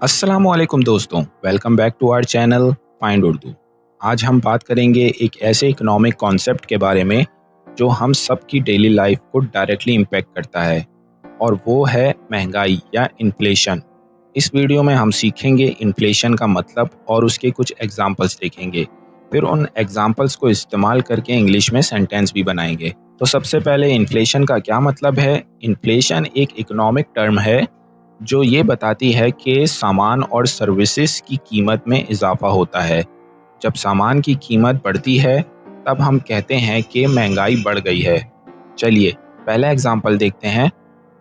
अस्सलामुअलैकुम दोस्तों, welcome back to our channel find Urdu. आज हम बात करेंगे एक ऐसे इकोनॉमिक कॉन्सेप्ट के बारे में जो हम सब की डेली लाइफ को डायरेक्टली इम्पैक्ट करता है, और वो है महंगाई या इन्फ्लेशन। इस वीडियो में हम सीखेंगे इन्फ्लेशन का मतलब और उसके कुछ एग्जांपल्स देखेंगे। फिर उन एग्जांपल्स को इस्तेमाल करके इंग्लिश में सेंटेंस भी बनाएंगे। तो सबसे पहले इन्फ्लेशन का क्या मतलब है। इन्फ्लेशन एक इकोनॉमिक टर्म है जो ये बताती है कि सामान और सर्विसेज की कीमत में इजाफा होता है। जब सामान की कीमत बढ़ती है तब हम कहते हैं कि महंगाई बढ़ गई है। चलिए पहला एग्जांपल देखते हैं।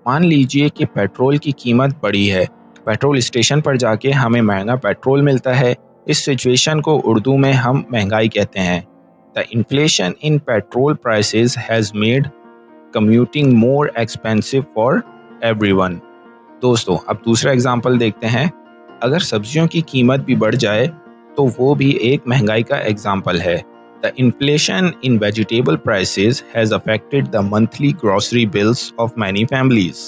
मान लीजिए कि पेट्रोल की कीमत बढ़ी है। पेट्रोल स्टेशन पर जाके हमें महंगा पेट्रोल मिलता है। इस सिचुएशन को उर्दू में हम महंगाई कहते हैं। The inflation in petrol prices has made commuting more expensive for everyone. दोस्तों अब दूसरा एग्जाम्पल देखते हैं। अगर सब्जियों की कीमत भी बढ़ जाए तो वो भी एक महंगाई का एग्जाम्पल है। The inflation in vegetable prices has affected the monthly grocery bills of many families.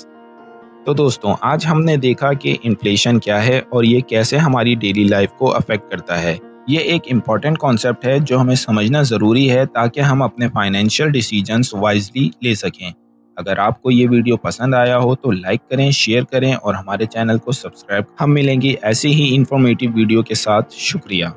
तो दोस्तों आज हमने देखा कि इन्फ्लेशन क्या है और ये कैसे हमारी डेली लाइफ को अफेक्ट करता है। ये एक इम्पॉर्टेंट कॉन्सेप्ट है जो हमें समझना ज़रूरी है ताकि हम अपने फाइनेंशियल डिसीजंस वाइजली ले सकें। अगर आपको ये वीडियो पसंद आया हो तो लाइक करें, शेयर करें और हमारे चैनल को सब्सक्राइब। हम मिलेंगे ऐसी ही इंफॉर्मेटिव वीडियो के साथ। शुक्रिया।